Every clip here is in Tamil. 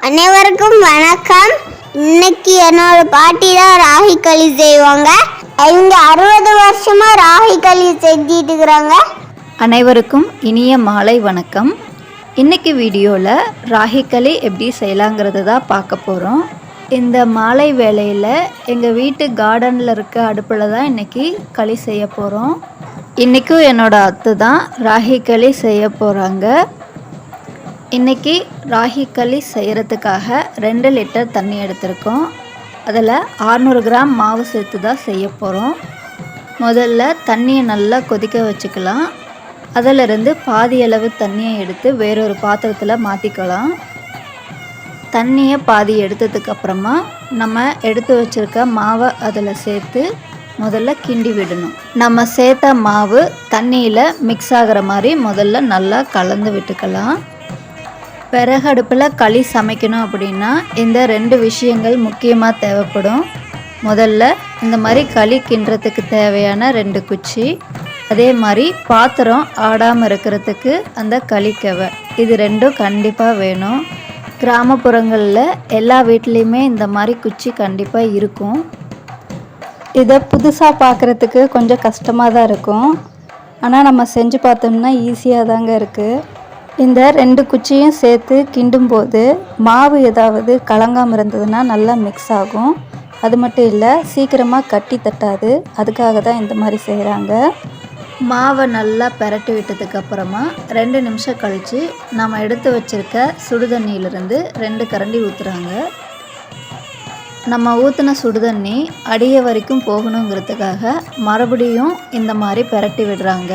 அனைவருக்கும் வணக்கம். இன்னைக்கு என்னோட பாட்டி தான் ராகி களி செய்வாங்க. அவங்க 60 வருஷமா ராகி களி செஞ்சிட்டு இருக்கிறாங்க. அனைவருக்கும் இனிய மாலை வணக்கம். இன்னைக்கு வீடியோவில் ராகி களி எப்படி செய்யலாங்கிறது தான் பார்க்க போகிறோம். இந்த மாலை வேளையில் எங்கள் வீட்டு கார்டனில் இருக்க அடுப்பில் தான் இன்றைக்கி களி செய்ய போகிறோம். இன்றைக்கும் என்னோடய அத்தை தான் ராகி களி செய்ய போகிறாங்க. இன்றைக்கி ராகி களி செய்கிறதுக்காக 2 லிட்டர் தண்ணி எடுத்திருக்கோம். அதில் 600 கிராம் மாவு சேர்த்து தான் செய்ய போகிறோம். முதல்ல தண்ணியை நல்லா கொதிக்க வச்சுக்கலாம். அதிலிருந்து பாதி அளவு தண்ணியை எடுத்து வேறொரு பாத்திரத்தில் மாற்றிக்கலாம். தண்ணியை பாதி எடுத்ததுக்கப்புறமா நம்ம எடுத்து வச்சுருக்க மாவை அதில் சேர்த்து முதல்ல கிண்டி விடணும். நம்ம சேர்த்த மாவு தண்ணியில் மிக்ஸ் ஆகிற மாதிரி முதல்ல நல்லா கலந்து விட்டுக்கலாம். விறகு அடுப்பில் களி சமைக்கணும் அப்படின்னா இந்த 2 விஷயங்கள் முக்கியமாக தேவைப்படும். முதல்ல இந்த மாதிரி களி கிண்டுறதுக்கு தேவையான 2 குச்சி, அதே மாதிரி பாத்திரம் ஆடாமல் இருக்கிறதுக்கு அந்த களிக்கவை, இது 2ம் கண்டிப்பாக வேணும். கிராமப்புறங்களில் எல்லா வீட்லேயுமே இந்த மாதிரி குச்சி கண்டிப்பாக இருக்கும். இதை புதுசாக பார்க்குறதுக்கு கொஞ்சம் கஷ்டமாக தான் இருக்கும், ஆனால் நம்ம செஞ்சு பார்த்தோம்னா ஈஸியாக தாங்க இருக்குது. இந்த 2 குச்சியும் சேர்த்து கிண்டும்போது மாவு ஏதாவது கலங்காமல் இருந்ததுன்னா நல்லா மிக்ஸ் ஆகும். அது மட்டும் இல்லை, சீக்கிரமாக கட்டி தட்டாது. அதுக்காக தான் இந்த மாதிரி செய்கிறாங்க. மாவை நல்லா பெரட்டி விட்டதுக்கப்புறமா 2 நிமிஷம் கழித்து நம்ம எடுத்து வச்சுருக்க சுடுதண்ணியிலிருந்து 2 கரண்டி ஊற்றுறாங்க. நம்ம ஊற்றின சுடுதண்ணி அடிய வரைக்கும் போகணுங்கிறதுக்காக மறுபடியும் இந்த மாதிரி பெரட்டி விடுறாங்க.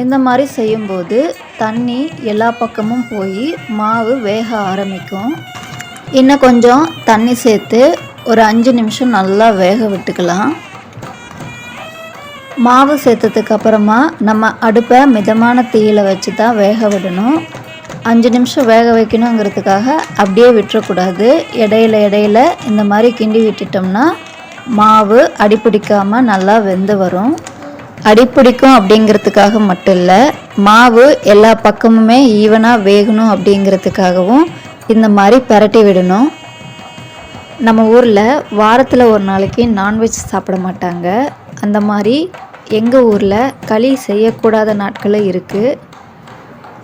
இந்த மாதிரி செய்யும்போது தண்ணி எல்லா பக்கமும் போய் மாவு வேக ஆரம்பிக்கும். இன்னும் கொஞ்சம் தண்ணி சேர்த்து ஒரு 5 நிமிஷம் நல்லா வேக விட்டுக்கலாம். மாவு சேர்த்ததுக்கு அப்புறமா நம்ம அடுப்பை மிதமான தீயில் வச்சு தான் வேக விடணும். 5 நிமிஷம் வேக வைக்கணுங்கிறதுக்காக அப்படியே விட்டுறக்கூடாது. இடையில இந்த மாதிரி கிண்டி விட்டுட்டோம்னா மாவு அடிப்பிடிக்காமல் நல்லா வெந்து வரும். அடிப்பிடிக்கும் அப்படிங்கிறதுக்காக மட்டும் இல்லை, மாவு எல்லா பக்கமுமே ஈவனாக வேகணும் அப்படிங்கிறதுக்காகவும் இந்த மாதிரி பெரட்டி விடணும். நம்ம ஊரில் வாரத்தில் ஒரு நாளைக்கு நான்வெஜ் சாப்பிட மாட்டாங்க. அந்த மாதிரி எங்கள் ஊரில் களி செய்யக்கூடாத நாட்களும் இருக்குது.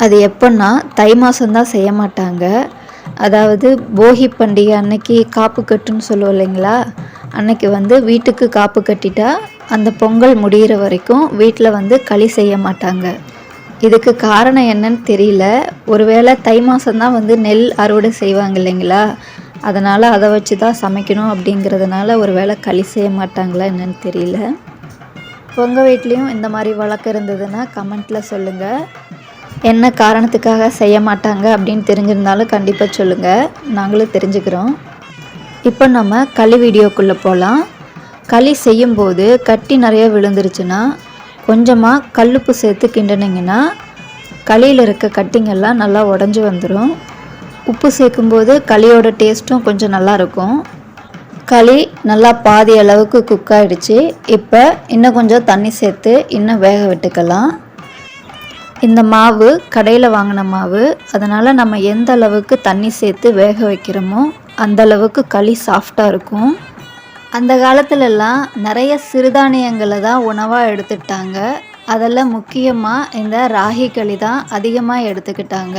அது எப்போன்னா தை மாதம்தான் செய்ய மாட்டாங்க. அதாவது போகி பண்டிகை அன்னைக்கு காப்பு கட்டுன்னு சொல்லுவோம் இல்லைங்களா, அன்னைக்கு வீட்டுக்கு காப்பு கட்டிட்டா அந்த பொங்கல் முடிகிற வரைக்கும் வீட்டில் களி செய்ய மாட்டாங்க. இதுக்கு காரணம் என்னன்னு தெரியல. ஒருவேளை தை மாதம்தான் நெல் அறுவடை செய்வாங்க இல்லைங்களா, அதனால் அதை வச்சு தான் சமைக்கணும் அப்படிங்கிறதுனால ஒருவேளை களி செய்ய மாட்டாங்களா என்னன்னு தெரியல. உங்கள் வீட்லேயும் இந்த மாதிரி வழக்கம் இருந்ததுன்னா கமெண்ட்டில் சொல்லுங்கள். என்ன காரணத்துக்காக செய்ய மாட்டாங்க அப்படின்னு தெரிஞ்சிருந்தாலும் கண்டிப்பாக சொல்லுங்கள், நாங்களும் தெரிஞ்சுக்கிறோம். இப்போ நம்ம களி வீடியோக்குள்ளே போகலாம். களி செய்யும்போது கட்டி நிறைய விழுந்துருச்சுன்னா கொஞ்சமாக கல்லுப்பு சேர்த்து கிண்டினீங்கன்னா களியில் இருக்க கட்டிங்கெல்லாம் நல்லா உடஞ்சி வந்துடும். உப்பு சேர்க்கும்போது களியோட டேஸ்ட்டும் கொஞ்சம் நல்லாயிருக்கும். களி நல்லா பாதி அளவுக்கு குக் ஆகிடுச்சு. இப்போ இன்னும் கொஞ்சம் தண்ணி சேர்த்து இன்னும் வேக விட்டுக்கலாம். இந்த மாவு கடையில் வாங்கின மாவு, அதனால் நம்ம எந்த அளவுக்கு தண்ணி சேர்த்து வேக வைக்கிறோமோ அந்த அளவுக்கு களி சாஃப்டாக இருக்கும். அந்த காலத்துலலாம் நிறைய சிறுதானியங்களை தான் உணவாக எடுத்துக்கிட்டாங்க. அதில் முக்கியமாக இந்த ராகி களி தான் அதிகமாக எடுத்துக்கிட்டாங்க.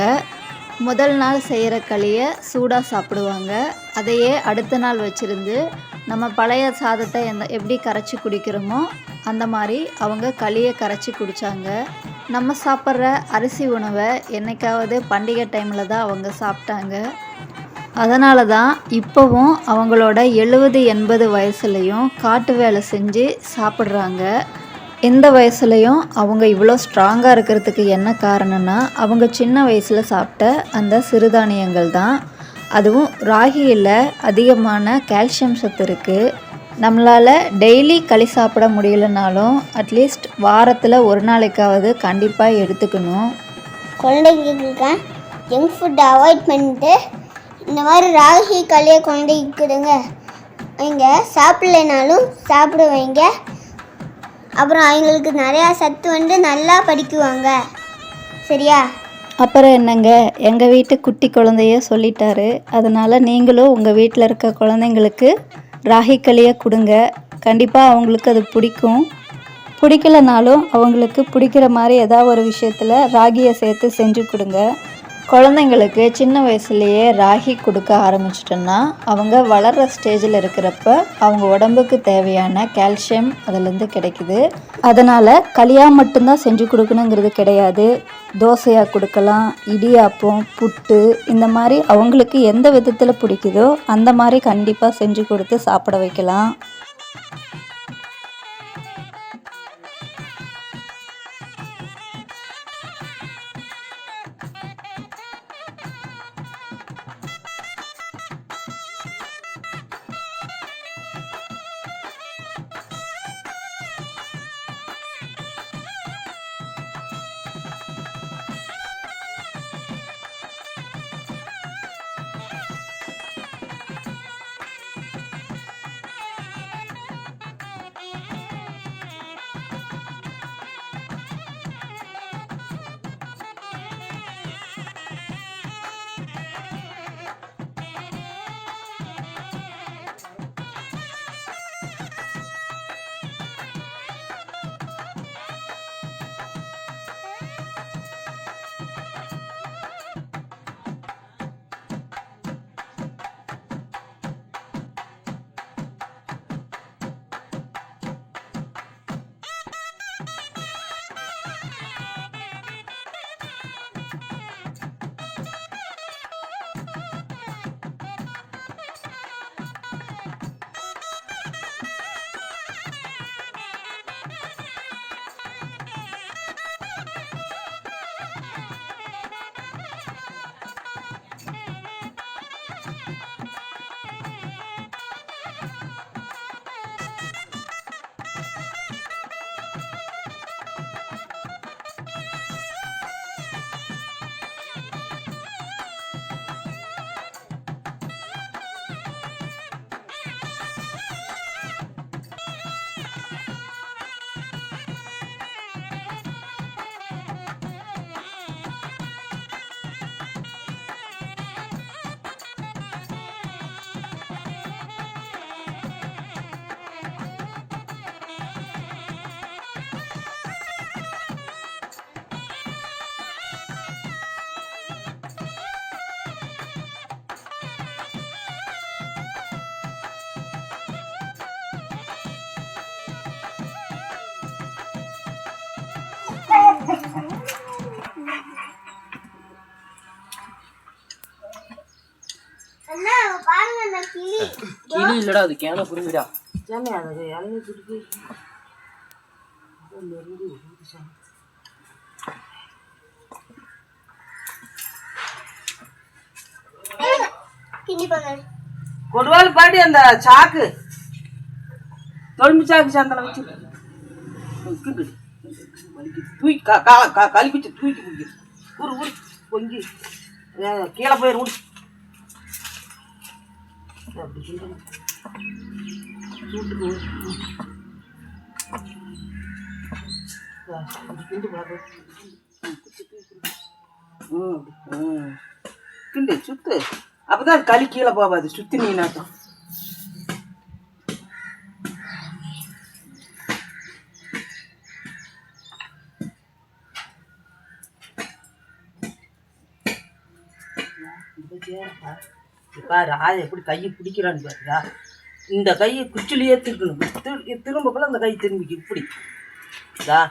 முதல் நாள் செய்கிற களியை சூடாக சாப்பிடுவாங்க. அதையே அடுத்த நாள் வச்சுருந்து நம்ம பழைய சாதத்தை எப்படி கரைச்சி குடிக்கிறோமோ அந்த மாதிரி அவங்க களியை கரைச்சி குடித்தாங்க. நம்ம சாப்பிட்ற அரிசி உணவை என்றைக்காவது பண்டிகை டைமில் தான் அவங்க சாப்பிட்டாங்க. அதனால தான் இப்போவும் அவங்களோட 70-80 வயசுலேயும் காட்டு வேலை செஞ்சு சாப்பிட்றாங்க. இந்த வயசுலேயும் அவங்க இவ்வளோ ஸ்ட்ராங்காக இருக்கிறதுக்கு என்ன காரணம்னா அவங்க சின்ன வயசில் சாப்பிட்ட அந்த சிறுதானியங்கள் தான். அதுவும் ராகியில் அதிகமான கால்சியம் சத்து இருக்குது. நம்மளால் டெய்லி களி சாப்பிட முடியலனாலும் அட்லீஸ்ட் வாரத்தில் ஒரு நாளைக்காவது கண்டிப்பாக எடுத்துக்கணும். குழந்தைங்களுக்கு ஜங்க் ஃபுட் அவாய்ட் பண்ணிட்டு இந்த மாதிரி ராகி களியை குழந்தைக்கு கொடுங்க. இங்கே சாப்பிட்லனாலும் சாப்பிட வைங்க. அப்புறம் அவங்களுக்கு நிறையா சத்து நல்லா படிக்குவாங்க. சரியா? அப்புறம் என்னங்க, எங்கள் வீட்டு குட்டி குழந்தைய சொல்லிட்டாரு. அதனால் நீங்களும் உங்கள் வீட்டில் இருக்க குழந்தைங்களுக்கு ராகி களியை கொடுங்க. கண்டிப்பாக அவங்களுக்கு அது பிடிக்கும். பிடிக்கலனாலும் அவங்களுக்கு பிடிக்கிற மாதிரி ஏதாவது ஒரு விஷயத்தில் ராகியை சேர்த்து செஞ்சு கொடுங்க. குழந்தைங்களுக்கு சின்ன வயசுலேயே ராகி கொடுக்க ஆரம்பிச்சிட்டோன்னா அவங்க வளர்கிற ஸ்டேஜில் இருக்கிறப்ப அவங்க உடம்புக்கு தேவையான கால்சியம் அதிலேருந்து கிடைக்குது. அதனால் களியாக மட்டும்தான் செஞ்சு கொடுக்கணுங்கிறது கிடையாது. தோசையாக கொடுக்கலாம், இடியாப்பம், புட்டு, இந்த மாதிரி அவங்களுக்கு எந்த விதத்தில் பிடிக்குதோ அந்த மாதிரி கண்டிப்பாக செஞ்சு கொடுத்து சாப்பிட வைக்கலாம். கிளி இல்லடா, அது கேன புரிஞ்சுடா. கொடுவாள் பாடி அந்த சாக்கு தொழும்பு சாக்கு சாந்தன வச்சு தூக்கி கழிப்பிச்சு தூக்கி குடிக்குது. ஊரு ஊரு பொங்கி கீழே போயிரு ஊடு. கிண்டு சுத்து, அப்பதான் களி கீழே போகாது. சுத்தி நீ நாட்டம் பாரு. ஆய எப்படி கையை பிடிக்கிறான்னு பாருடா. இந்த கையை குச்சிலேயே திருக்கணும். திரும்பக்குள்ள அந்த கை திரும்பிக்கு இப்படி சரி.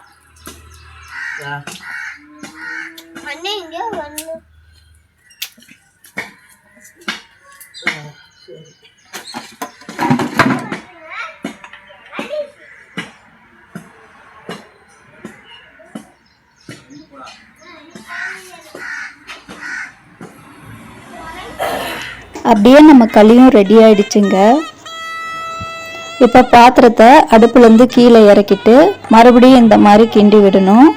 அப்படியே நம்ம களியும் ரெடி ஆயிடுச்சுங்க. இப்போ பாத்திரத்தை அடுப்புலேருந்து கீழே இறக்கிட்டு மறுபடியும் இந்த மாதிரி கிண்டி விடணும்.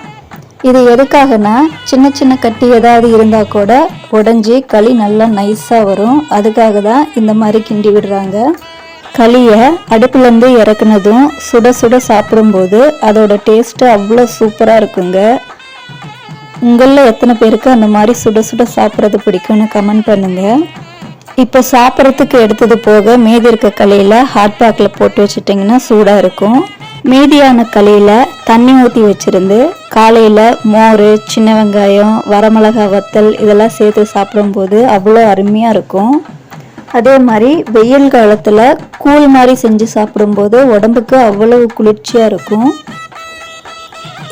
இது எதுக்காகனா சின்ன சின்ன கட்டி ஏதாவது இருந்தால் கூட உடஞ்சி களி நல்லா நைஸாக வரும். அதுக்காக தான் இந்த மாதிரி கிண்டி விடுறாங்க. களியை அடுப்புலேருந்து இறக்குனதும் சுட சுட சாப்பிடும்போது அதோட டேஸ்ட்டு அவ்வளோ சூப்பராக இருக்குங்க. உங்களில் எத்தனை பேருக்கு அந்த மாதிரி சுட சுட சாப்பிட்றது பிடிக்கும்னு கமெண்ட் பண்ணுங்கள். இப்போ சாப்பிட்றதுக்கு எடுத்தது போக மீதி இருக்க களியில் ஹாட் பேக்கில் போட்டு வச்சுட்டிங்கன்னா சூடாக இருக்கும். மீதியான களியில் தண்ணி ஊற்றி வச்சுருந்து காலையில் மோர், சின்ன வெங்காயம், வரமிளகா வத்தல் இதெல்லாம் சேர்த்து சாப்பிடும்போது அவ்வளோ அருமையாக இருக்கும். அதே மாதிரி வெயில் காலத்தில் கூழ் மாதிரி செஞ்சு சாப்பிடும்போது உடம்புக்கு அவ்வளவு குளிர்ச்சியாக இருக்கும்.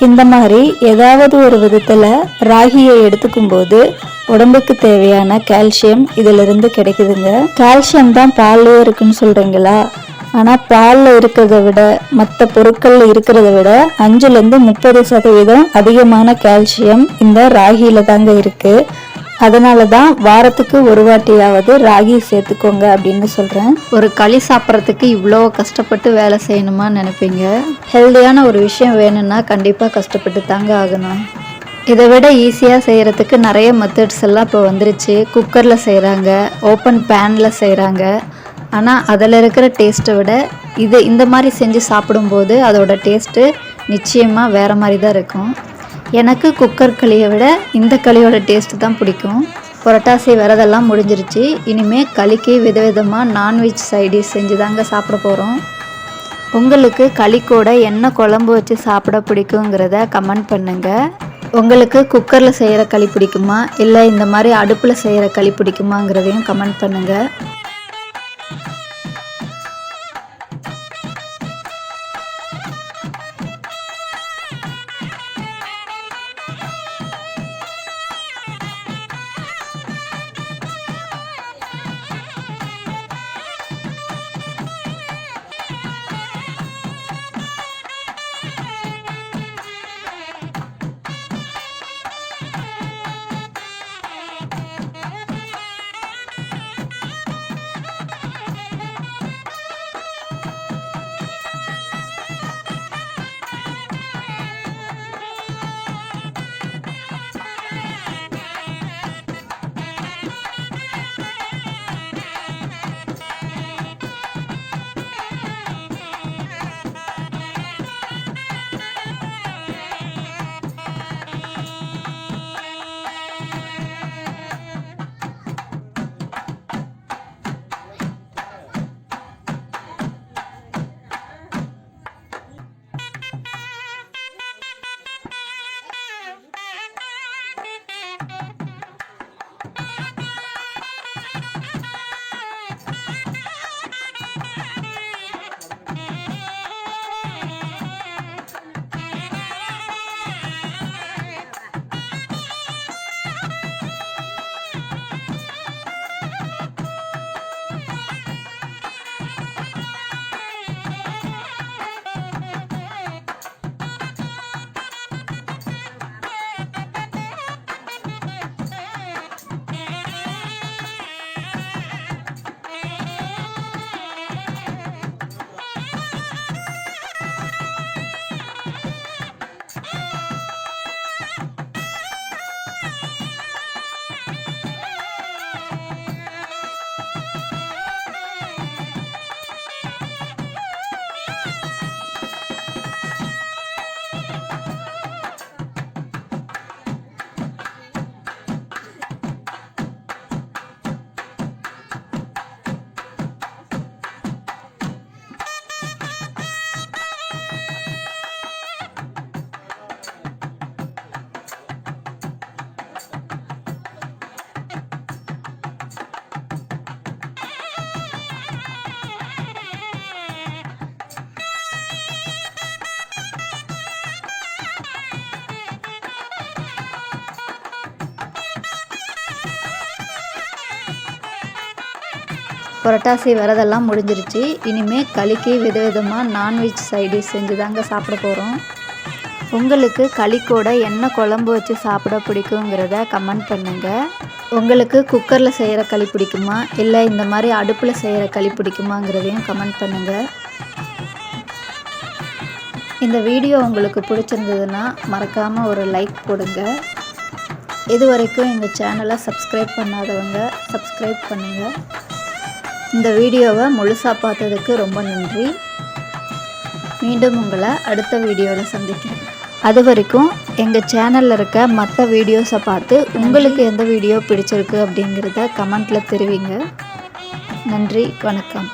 இந்த மாதிரி ஏதாவது ஒரு விதத்தில் ராகியை எடுத்துக்கும்போது உடம்புக்கு தேவையான கால்சியம் இதிலிருந்து கிடைக்குதுங்க. கால்சியம் தான் பால்லேயே இருக்குன்னு சொல்கிறீங்களா? ஆனால் பாலில் இருக்கிறத விட மற்ற பொருட்களில் இருக்கிறத விட 5-30% அதிகமான கால்சியம் இந்த ராகியில் தாங்க இருக்குது. அதனால தான் வாரத்துக்கு ஒரு வாட்டியாவது ராகி சேர்த்துக்கோங்க அப்படின்னு சொல்கிறேன். ஒரு களி சாப்பிட்றதுக்கு இவ்வளோ கஷ்டப்பட்டு வேலை செய்யணுமா நினைப்பீங்க. ஹெல்தியான ஒரு விஷயம் வேணும்னா கண்டிப்பாக கஷ்டப்பட்டு தாங்க ஆகணும். இதை விட ஈஸியாக செய்கிறதுக்கு நிறைய மெத்தட்ஸ் எல்லாம் இப்போ வந்துருச்சு. குக்கரில் செய்கிறாங்க, ஓப்பன் பேனில் செய்கிறாங்க. ஆனால் அதில் இருக்கிற டேஸ்ட்டை விட இந்த மாதிரி செஞ்சு சாப்பிடும்போது அதோட டேஸ்ட்டு நிச்சயமாக வேறு மாதிரி தான் இருக்கும். எனக்கு குக்கர் களியை விட இந்த களியோட டேஸ்ட்டு தான் பிடிக்கும். புரட்டாசி விரதெல்லாம் முடிஞ்சிருச்சு. இனிமேல் களிக்கு விதவிதமாக நான்வெஜ் சைடிஷ் செஞ்சு தாங்க சாப்பிட போகிறோம். உங்களுக்கு களி கூட என்ன குழம்பு வச்சு சாப்பிட பிடிக்குங்கிறத கமெண்ட் பண்ணுங்கள். உங்களுக்கு குக்கரில் செய்கிற களி பிடிக்குமா இல்லை இந்த மாதிரி அடுப்பில் செய்கிற களி பிடிக்குமாங்கிறதையும் கமெண்ட் பண்ணுங்கள். புரட்டாசி விரதெல்லாம் முடிஞ்சிருச்சு. இனிமேல் களிக்கு விதவிதமாக நான்வெஜ் சைடிஷ் செஞ்சு தாங்க சாப்பிட போகிறோம். உங்களுக்கு களி கூட என்ன குழம்பு வச்சு சாப்பிட பிடிக்குங்கிறத கமெண்ட் பண்ணுங்கள். உங்களுக்கு குக்கரில் செய்கிற களி பிடிக்குமா இல்லை இந்த மாதிரி அடுப்பில் செய்கிற களி பிடிக்குமாங்கிறதையும் கமெண்ட் பண்ணுங்கள். இந்த வீடியோ உங்களுக்கு பிடிச்சிருந்ததுன்னா மறக்காமல் ஒரு லைக் போடுங்க. இது வரைக்கும் எங்கள் சேனலை சப்ஸ்கிரைப் பண்ணாதவங்க சப்ஸ்கிரைப் பண்ணுங்கள். இந்த வீடியோவை முழுசாக பார்த்ததுக்கு ரொம்ப நன்றி. மீண்டும் உங்களை அடுத்த வீடியோவில் சந்திக்கிறேன். அது வரைக்கும் எங்கள் சேனலில் இருக்க மற்ற வீடியோஸை பார்த்து உங்களுக்கு எந்த வீடியோ பிடிச்சிருக்கு அப்படிங்கிறத கமெண்ட்டில் தெரிவிங்க. நன்றி, வணக்கம்.